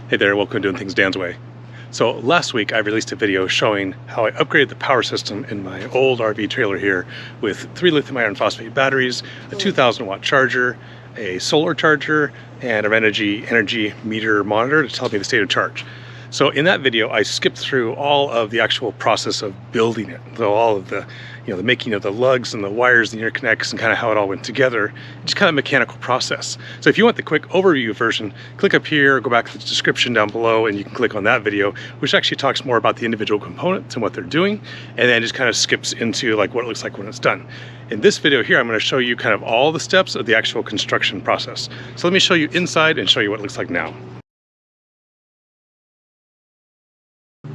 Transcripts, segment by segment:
Hey there, welcome to Doing Things Dan's Way. So last week I released a video showing how I upgraded the power system in my old RV trailer here with 3 lithium iron phosphate batteries, a 2000 watt charger, a solar charger, and a Renogy energy meter monitor to tell me the state of charge. So in that video I skipped through all of the actual process of building it, so all of the the making of the lugs and the wires and the interconnects and kind of how it all went together, just kind of mechanical process. So if you want the quick overview version, click up here, go back to the description down below, and you can click on that video, which actually talks more about the individual components and what they're doing, and then just kind of skips into like what it looks like when it's done. In this video here, I'm going to show you kind of all the steps of the actual construction process. So let me show you inside and show you what it looks like now.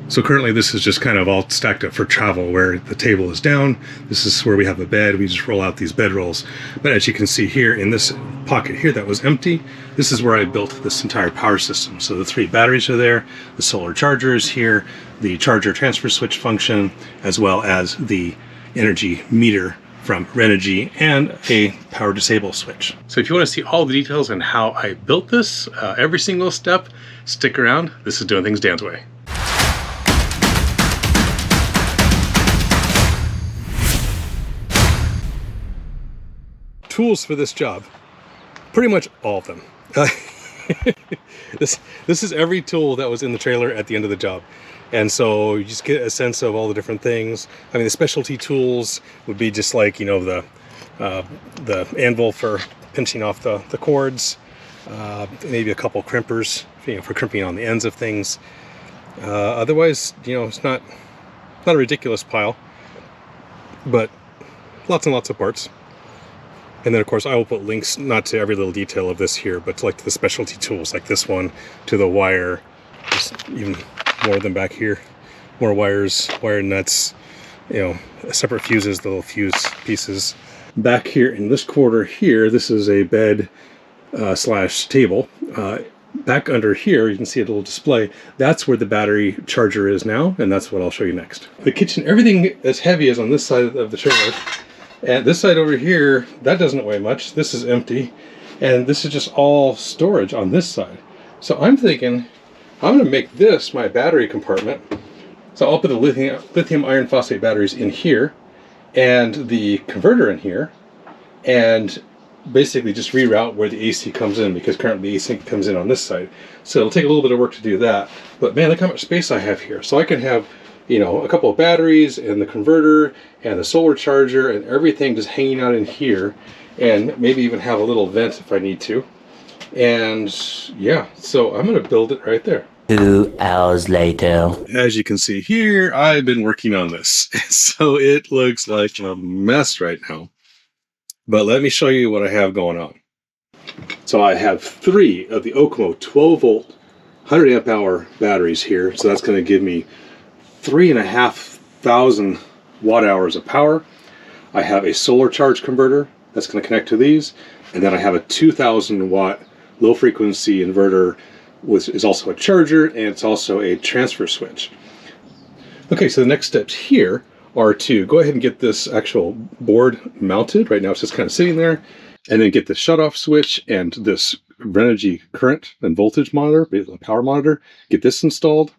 So currently this is just kind of all stacked up for travel, where the table is down. This is where we have a bed. We just roll out these bed rolls. But as you can see here in this pocket here that was empty, this is where I built this entire power system. So the 3 batteries are there, the solar charger is here, the charger transfer switch function, as well as the energy meter from Renogy and a power disable switch. So if you want to see all the details on how I built this, every single step, stick around. This is Doing Things Dan's Way. Tools for this job, pretty much all of them. This is every tool that was in the trailer at the end of the job, and so you just get a sense of all the different things. I mean, the specialty tools would be just like the anvil for pinching off the cords, maybe a couple crimpers for crimping on the ends of things. Otherwise, it's not a ridiculous pile, but lots and lots of parts. And then of course I will put links, not to every little detail of this here, but to like the specialty tools like this one, to the wire, just even more than back here, more wires, wire nuts, separate fuses, the little fuse pieces. Back here in this quarter here, this is a bed slash table. Back under here, you can see a little display. That's where the battery charger is now, and that's what I'll show you next. The kitchen, everything as heavy as on this side of the trailer. And this side over here, that doesn't weigh much. This is empty. And this is just all storage on this side. So I'm thinking, I'm gonna make this my battery compartment. So I'll put the lithium iron phosphate batteries in here and the converter in here, and basically just reroute where the AC comes in, because currently the AC comes in on this side. So it'll take a little bit of work to do that. But man, look how much space I have here. So I can have a couple of batteries and the converter and the solar charger and everything just hanging out in here, and maybe even have a little vent if I need to. And yeah, so I'm going to build it right there. 2 hours later. As you can see here, I've been working on this. So it looks like a mess right now. But let me show you what I have going on. So I have 3 of the OKMO 12 volt 100 amp hour batteries here. So that's going to give me 3,500 watt hours of power. I have a solar charge converter that's going to connect to these, and then I have a 2,000 watt low frequency inverter, which is also a charger, and it's also a transfer switch. Okay, so the next steps here are to go ahead and get this actual board mounted. Right now it's just kind of sitting there, and then get the shutoff switch and this Renogy current and voltage monitor, the power monitor, get this installed.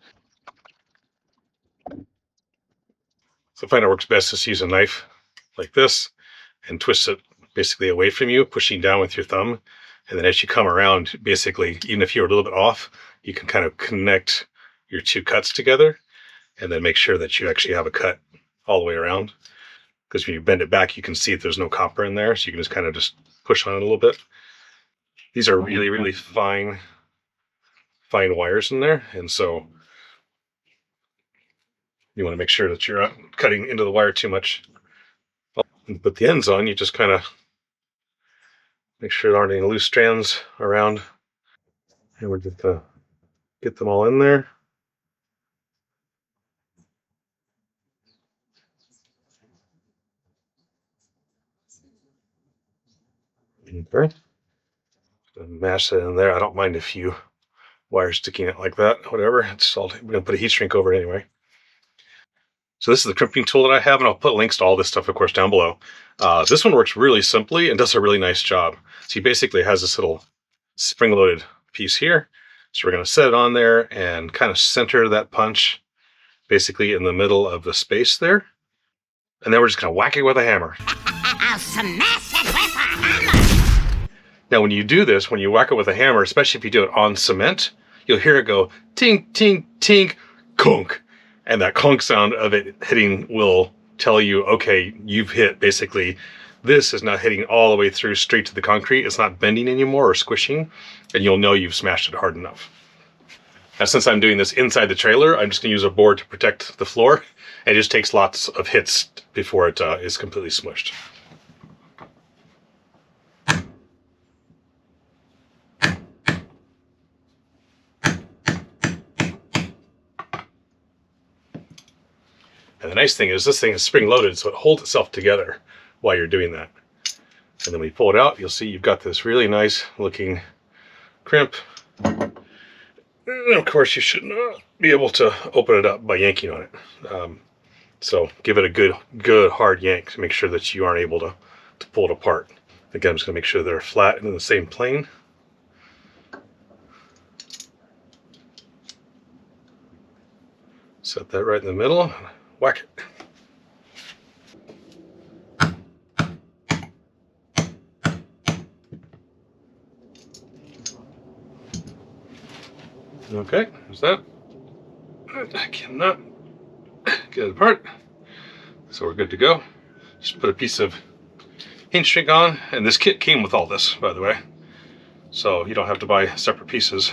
So I find it works best to use a knife like this and twist it basically away from you, pushing down with your thumb. And then as you come around, basically, even if you're a little bit off, you can kind of connect your 2 cuts together and then make sure that you actually have a cut all the way around. Because when you bend it back, you can see that there's no copper in there. So you can just kind of just push on it a little bit. These are really, really fine wires in there. And so you want to make sure that you're not cutting into the wire too much. Put the ends on, you just kind of make sure there aren't any loose strands around. And we're just going to get them all in there. Okay. Mash that in there. I don't mind a few wires sticking out like that, whatever. It's all, we're going to put a heat shrink over it anyway. So this is the crimping tool that I have, and I'll put links to all this stuff, of course, down below. This one works really simply and does a really nice job. So he basically has this little spring-loaded piece here So we're going to set it on there and kind of center that punch basically in the middle of the space there. And then we're just going to whack it with a hammer. I'll smash it with a hammer! Now when you do this, when you whack it with a hammer, especially if you do it on cement, you'll hear it go tink, tink, tink, conk. And that conk sound of it hitting will tell you, okay, you've hit basically, this is not hitting all the way through straight to the concrete. It's not bending anymore or squishing, and you'll know you've smashed it hard enough. Now, since I'm doing this inside the trailer, I'm just gonna use a board to protect the floor. And it just takes lots of hits before it is completely smushed. And the nice thing is this thing is spring loaded, so it holds itself together while you're doing that. And then when you pull it out, you'll see you've got this really nice looking crimp. And of course you should not be able to open it up by yanking on it. So give it a good hard yank to make sure that you aren't able to pull it apart. Again, I'm just gonna make sure they're flat and in the same plane. Set that right in the middle. Whack it. Okay, there's that. I cannot get it apart. So we're good to go. Just put a piece of hinge shrink on, and this kit came with all this, by the way. So you don't have to buy separate pieces.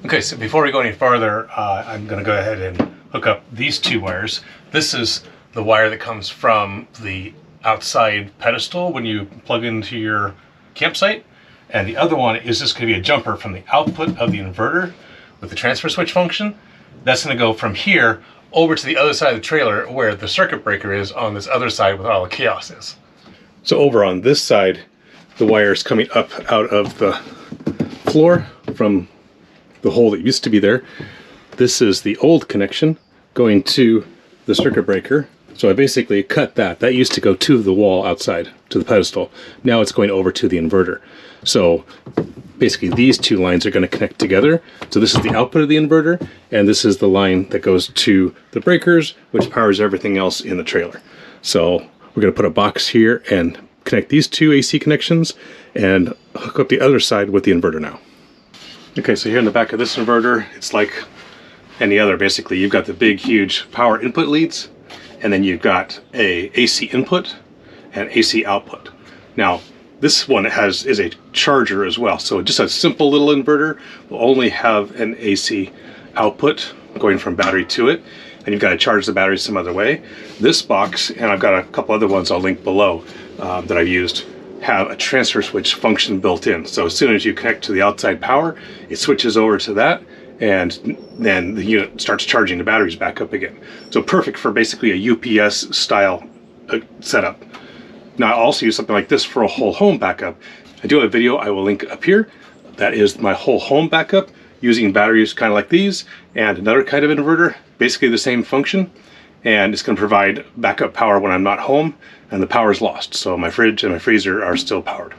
Okay, so before we go any farther, I'm gonna go ahead and hook up these two wires. This is the wire that comes from the outside pedestal when you plug into your campsite. And the other one is just gonna be a jumper from the output of the inverter with the transfer switch function. That's gonna go from here over to the other side of the trailer where the circuit breaker is on this other side where all the chaos is. So over on this side, the wire is coming up out of the floor from the hole that used to be there. This is the old connection going to the circuit breaker. So I basically cut that. That used to go to the wall outside, to the pedestal. Now it's going over to the inverter. So basically these two lines are going to connect together. So this is the output of the inverter, and this is the line that goes to the breakers, which powers everything else in the trailer. So we're going to put a box here and connect these two AC connections and hook up the other side with the inverter now. Okay, so here in the back of this inverter, it's like any other. Basically, you've got the big, huge power input leads, and then you've got a AC input and AC output. Now, this one is a charger as well. So just a simple little inverter will only have an AC output going from battery to it, and you've got to charge the battery some other way. This box, and I've got a couple other ones I'll link below that I've used, have a transfer switch function built in. So as soon as you connect to the outside power, it switches over to that, and then the unit starts charging the batteries back up again. So perfect for basically a UPS style setup. Now I also use something like this for a whole home backup. I do have a video I will link up here. That is my whole home backup using batteries kind of like these and another kind of inverter, basically the same function. And it's going to provide backup power when I'm not home and the power is lost. So my fridge and my freezer are still powered.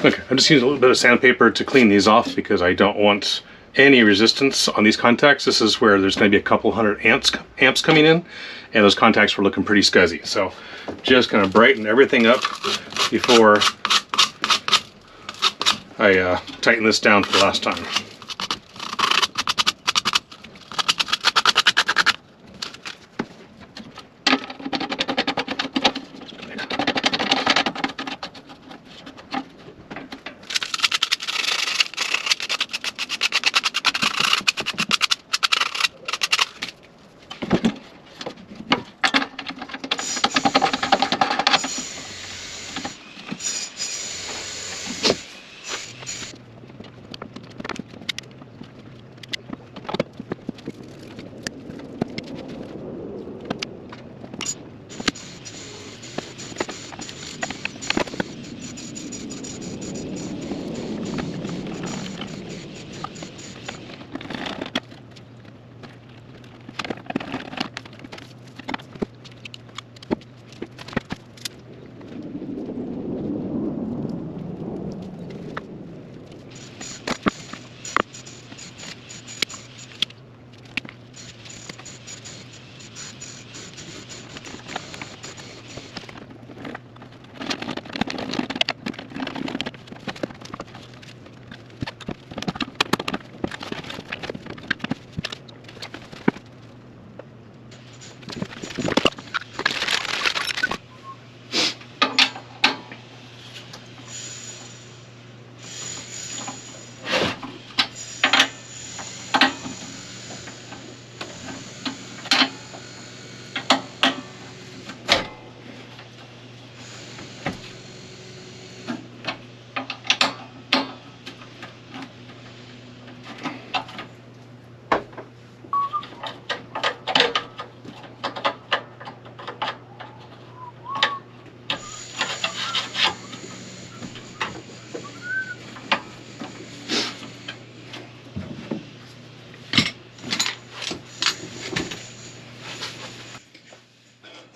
Okay, I'm just using a little bit of sandpaper to clean these off because I don't want any resistance on these contacts. This is where there's going to be a couple hundred amps coming in, and those contacts were looking pretty scuzzy. So just going to brighten everything up before I tighten this down for the last time.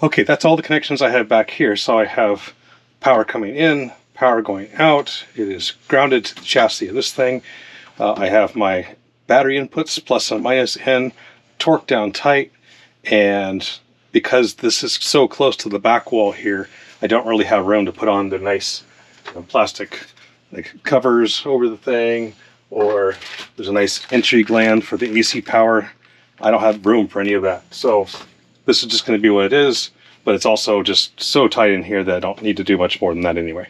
Okay, that's all the connections I have back here. So I have power coming in, power going out. It is grounded to the chassis of this thing. I have my battery inputs, plus and minus in, torque down tight, and because this is so close to the back wall here, I don't really have room to put on the nice plastic like covers over the thing, or there's a nice entry gland for the AC power. I don't have room for any of that. So this is just going to be what it is, but it's also just so tight in here that I don't need to do much more than that anyway.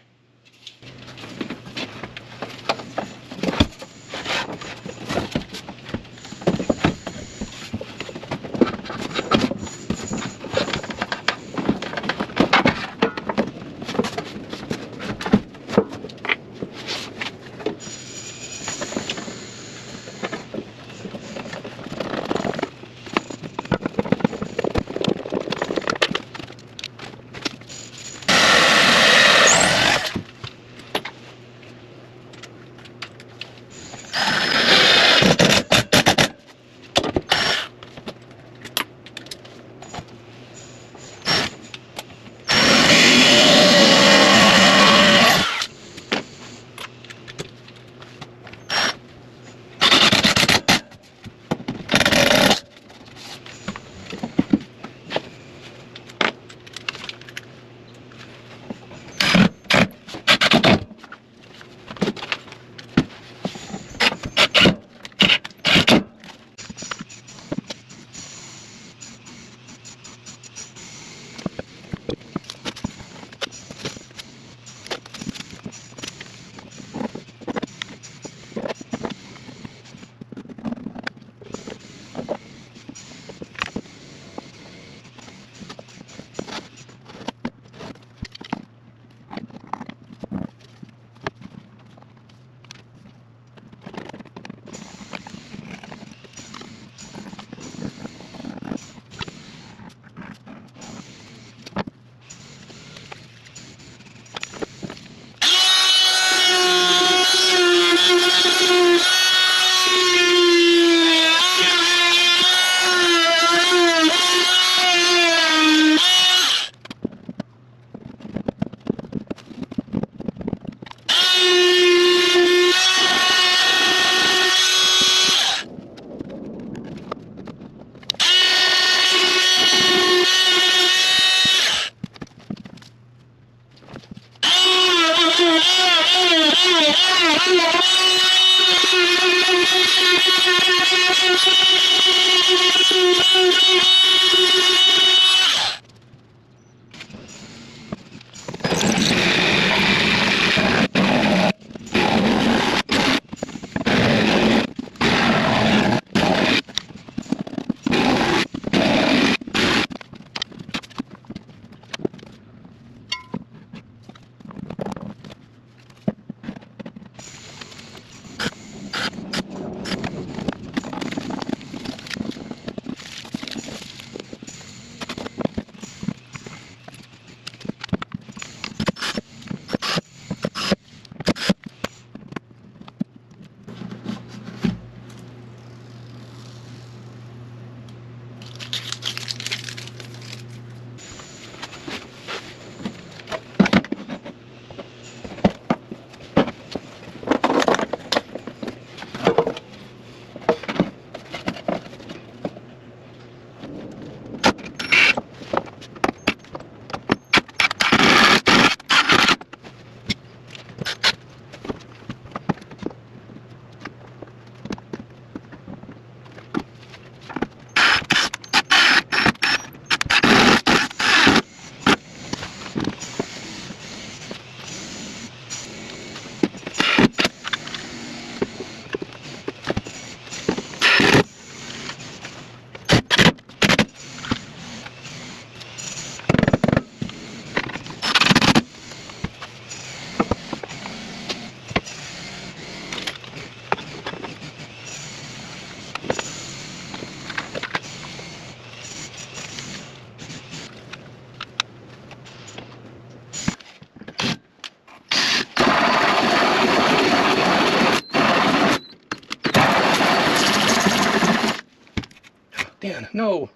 Dan, no.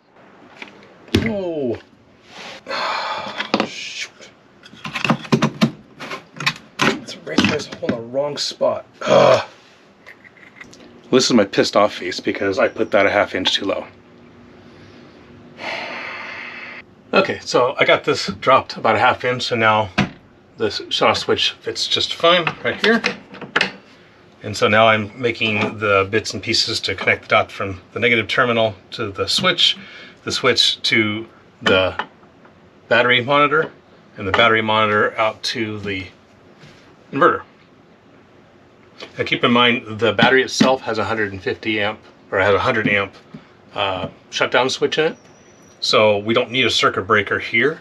No. Eraser is holding the wrong spot. Ugh. Well, this is my pissed off face because I put that a 1/2 inch too low. Okay, so I got this dropped about a 1/2 inch, and now this shut-off switch fits just fine right here. And so now I'm making the bits and pieces to connect the dot from the negative terminal to the switch to the battery monitor, and the battery monitor out to the inverter. Now keep in mind the battery itself has 150 amp, or has a 100 amp shutdown switch in it. So we don't need a circuit breaker here,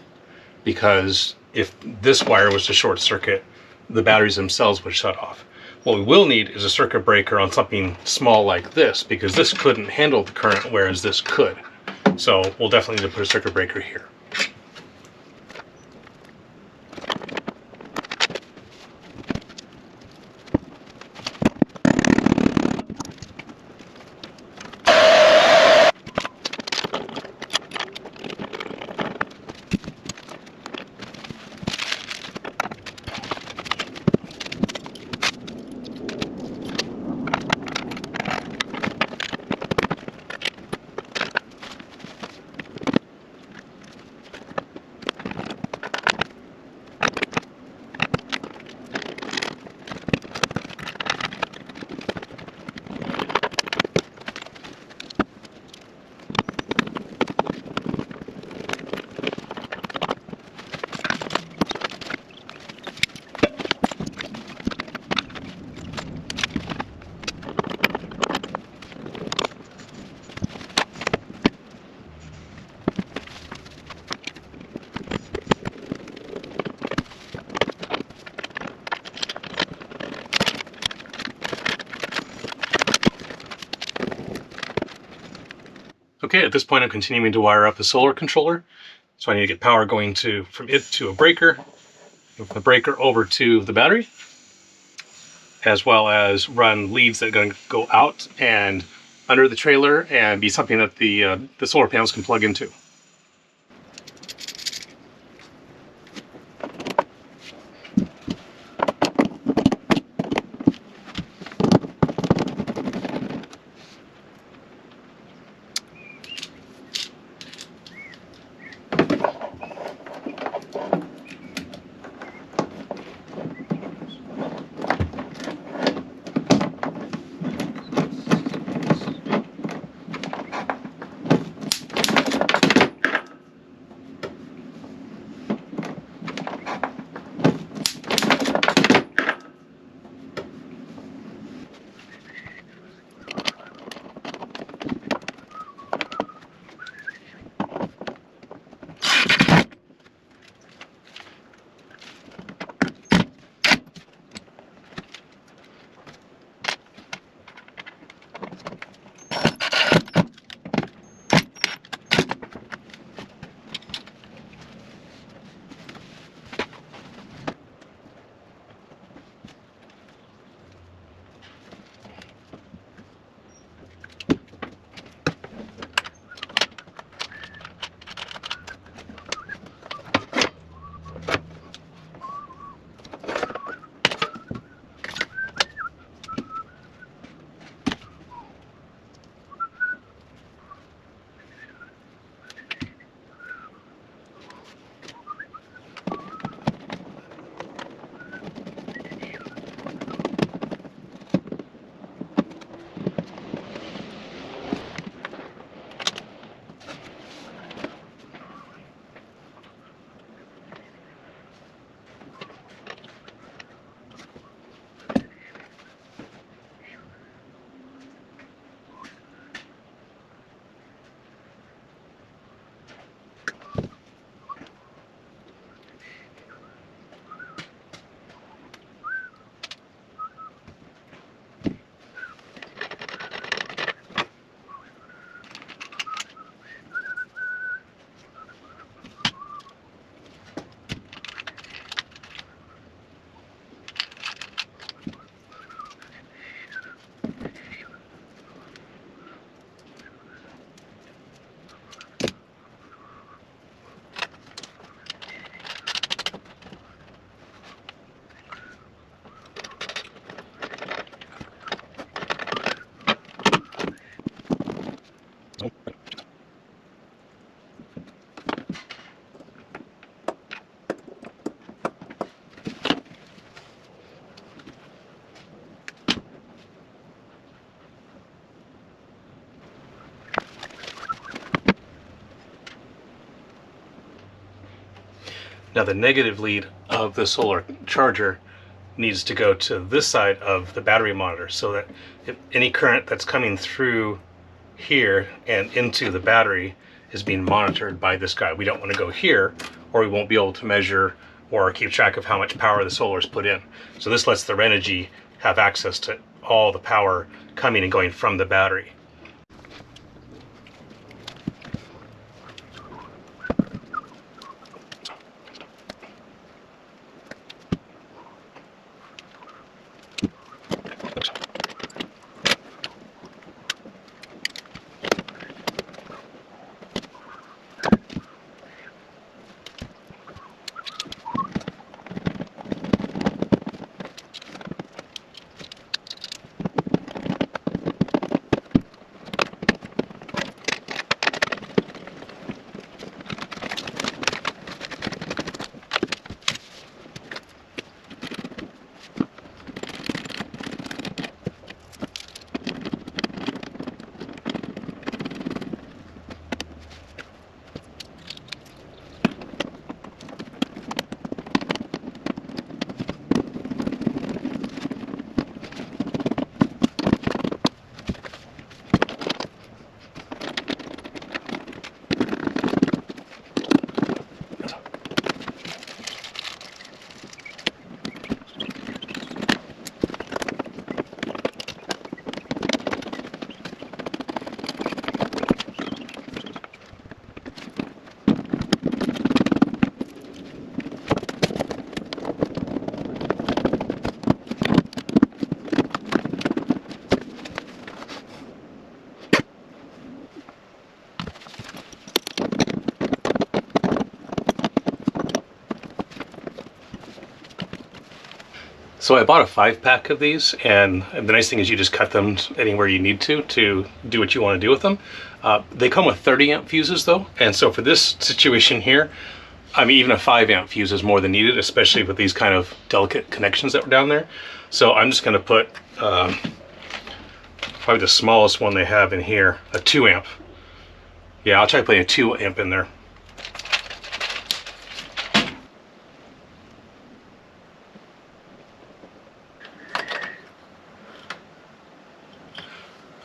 because if this wire was to short circuit, the batteries themselves would shut off. What we will need is a circuit breaker on something small like this, because this couldn't handle the current, whereas this could. So we'll definitely need to put a circuit breaker here. Okay, at this point I'm continuing to wire up a solar controller. So I need to get power going from it to a breaker, from the breaker over to the battery, as well as run leads that are going to go out and under the trailer and be something that the solar panels can plug into. Now the negative lead of the solar charger needs to go to this side of the battery monitor, so that if any current that's coming through here and into the battery is being monitored by this guy. We don't want to go here, or we won't be able to measure or keep track of how much power the solar is put in. So this lets the Renogy have access to all the power coming and going from the battery. So I bought a 5-pack of these, and the nice thing is you just cut them anywhere you need to do what you want to do with them. They come with 30 amp fuses though, and so for this situation here, I mean, even a 5 amp fuse is more than needed, especially with these kind of delicate connections that were down there. So I'm just going to put probably the smallest one they have in here, a 2 amp. Yeah, I'll try putting a 2 amp in there.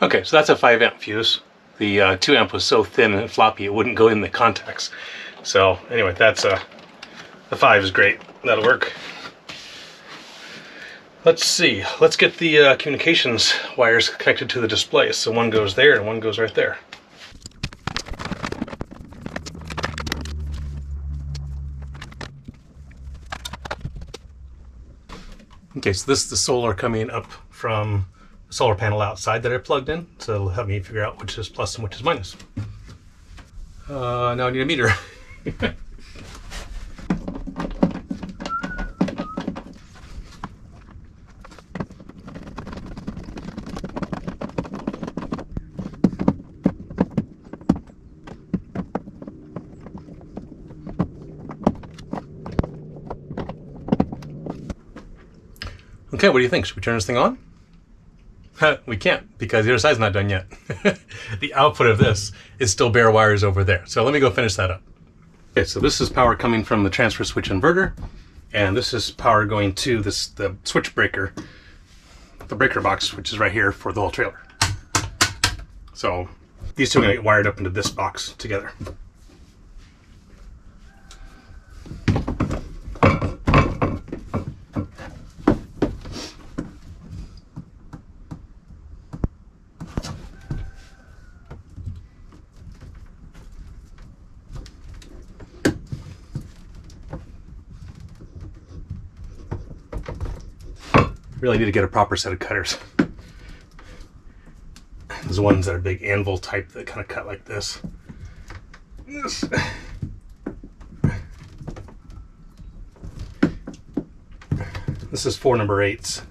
Okay, so that's a 5 amp fuse. The 2 amp was so thin and floppy it wouldn't go in the contacts. So anyway, that's the 5 is great. That'll work. Let's see. Let's get the communications wires connected to the display. So one goes there and one goes right there. Okay, so this is the solar coming up from solar panel outside that I plugged in, so it'll help me figure out which is plus and which is minus. Now I need a meter. Okay, what do you think? Should we turn this thing on? We can't, because the other side's not done yet. The output of this is still bare wires over there. So let me go finish that up. Okay, so this is power coming from the transfer switch inverter, and this is power going to the switch breaker, the breaker box, which is right here for the whole trailer. So these two are going to get wired up into this box together. Really need to get a proper set of cutters. There's ones that are big anvil type that kind of cut like this. This is 4 number 8s.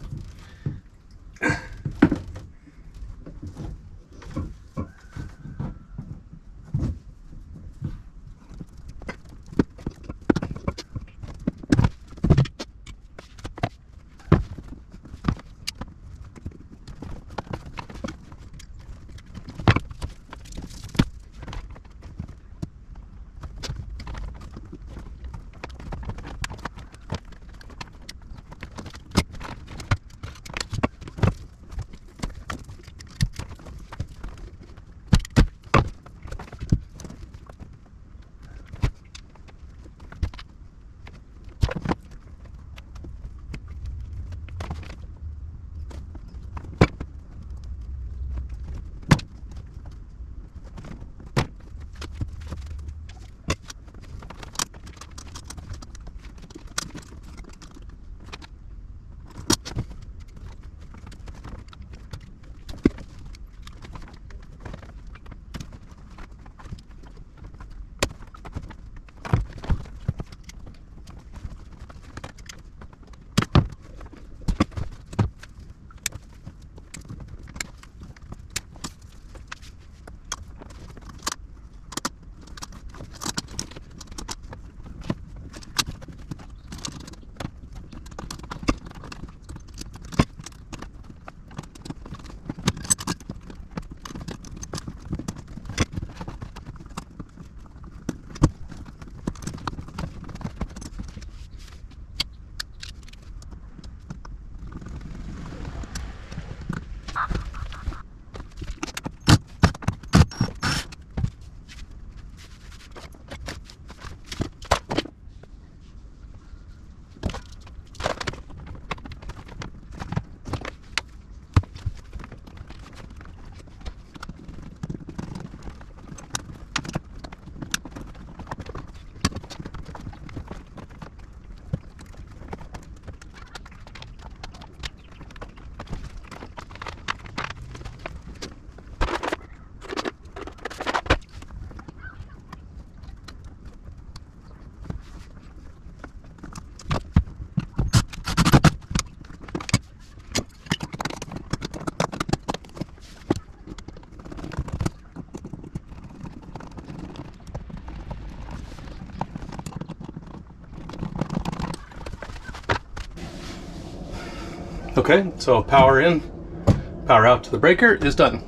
Okay, so power in, power out to the breaker is done.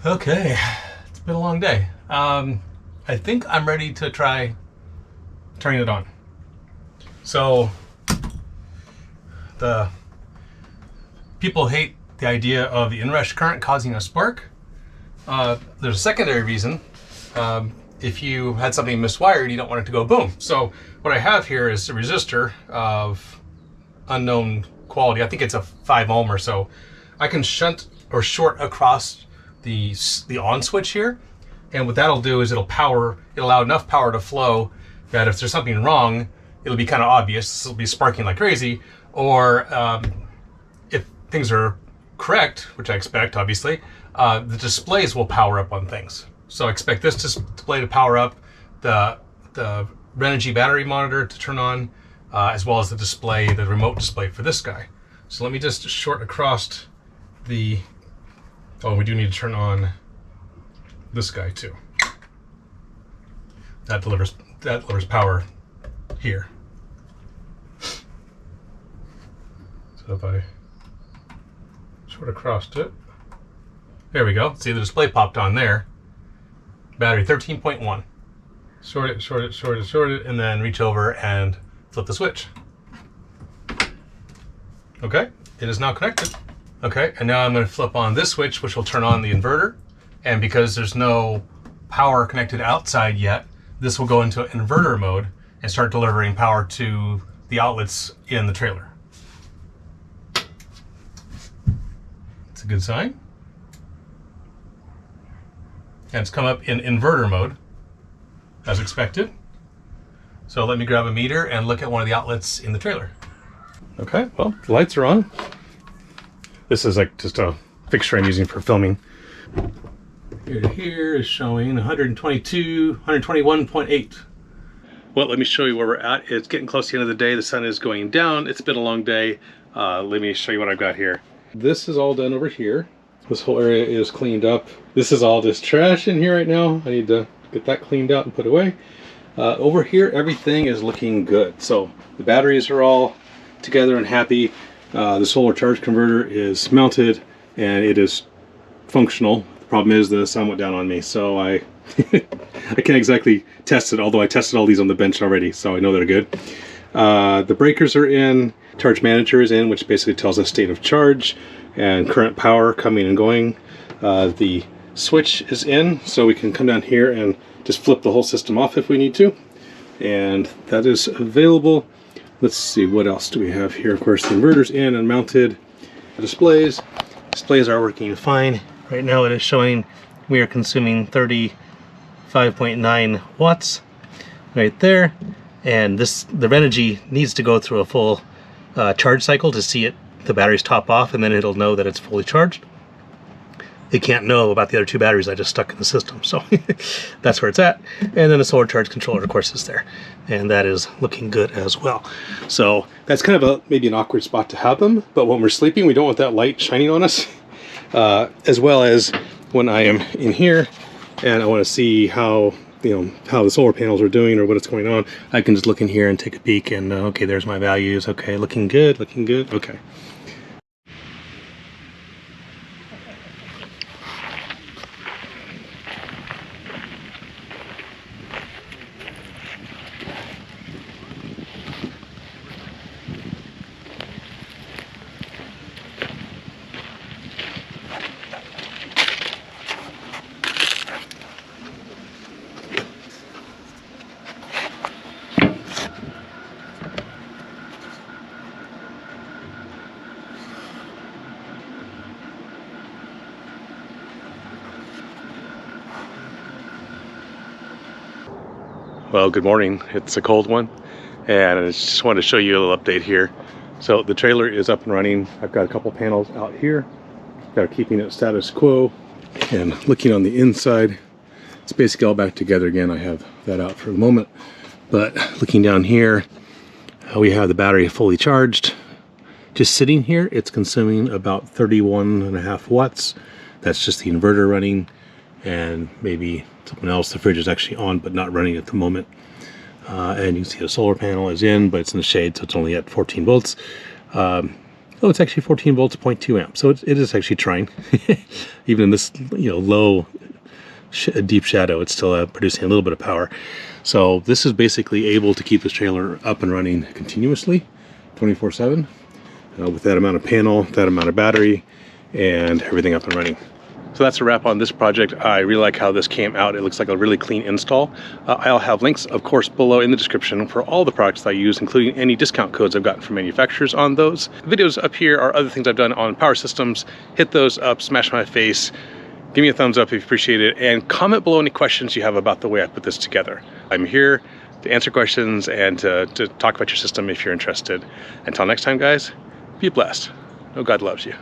Okay, it's been a long day. I think I'm ready to try turning it on. So the people hate the idea of the inrush current causing a spark. There's a secondary reason. If you had something miswired, you don't want it to go boom. So what I have here is a resistor of unknown quality. I think it's a 5 ohm or so. I can shunt or short across the on switch here, and what that'll do is it'll allow enough power to flow that if there's something wrong, it'll be kind of obvious. It'll be sparking like crazy. Or if things are correct, which I expect, obviously, the displays will power up on things. So I expect this display to power up, the Renogy battery monitor to turn on, as well as the remote display for this guy. So let me just short across the, oh, we do need to turn on this guy too. That delivers power here. So if I short across it, there we go. See, the display popped on there. Battery 13.1. Short it, and then reach over and flip the switch. Okay, it is now connected. Okay, and now I'm going to flip on this switch, which will turn on the inverter. And because there's no power connected outside yet, this will go into inverter mode and start delivering power to the outlets in the trailer. It's a good sign. And it's come up in inverter mode, as expected. So let me grab a meter and look at one of the outlets in the trailer. Okay, well, the lights are on. This is like just a fixture I'm using for filming. Here to here is showing 121.8. Well, let me show you where we're at. It's getting close to the end of the day. The sun is going down. It's been a long day. Let me show you what I've got here. This is all done over here. This whole area is cleaned up. This is all just trash in here right now. I need to get that cleaned out and put away. Over here, everything is looking good. So the batteries are all together and happy. The solar charge converter is mounted and it is functional. The problem is the sun went down on me, so I can't exactly test it, although I tested all these on the bench already, so I know they're good. The breakers are in, charge manager is in, which basically tells us state of charge and current power coming and going. The switch is in, so we can come down here and just flip the whole system off if we need to. And that is available. Let's see, what else do we have here? Of course, the inverter's in and mounted. The displays are working fine. Right now it is showing we are consuming 35.9 watts right there. And the Renogy needs to go through a full charge cycle to see the batteries top off, and then it'll know that it's fully charged. It can't know about the other two batteries I just stuck in the system, so that's where it's at. And then the solar charge controller, of course, is there, and that is looking good as well. So that's kind of maybe an awkward spot to have them, but when we're sleeping, we don't want that light shining on us. As well as when I am in here and I want to see how the solar panels are doing or what is going on, I can just look in here and take a peek and okay, there's my values. Okay, looking good, okay. Well, good morning. It's a cold one, and I just wanted to show you a little update here. So the trailer is up and running. I've got a couple panels out here that are keeping it status quo, and looking on the inside, it's basically all back together again. I have that out for the moment, but looking down here, we have the battery fully charged. Just sitting here, it's consuming about 31.5 watts. That's just the inverter running, and maybe something else. The fridge is actually on but not running at the moment. And you can see the solar panel is in, but it's in the shade, so it's only at 14 volts. Oh, it's actually 14 volts, 0.2 amps. So it is actually trying. Even in this, you know, low, deep shadow, it's still producing a little bit of power. So this is basically able to keep this trailer up and running continuously, 24/7, with that amount of panel, that amount of battery, and everything up and running. So that's a wrap on this project. I really like how this came out. It looks like a really clean install. I'll have links, of course, below in the description for all the products that I use, including any discount codes I've gotten from manufacturers on those. The videos up here are other things I've done on power systems. Hit those up, smash my face, give me a thumbs up if you appreciate it, and comment below any questions you have about the way I put this together. I'm here to answer questions and to talk about your system if you're interested. Until next time, guys, be blessed. Know God loves you.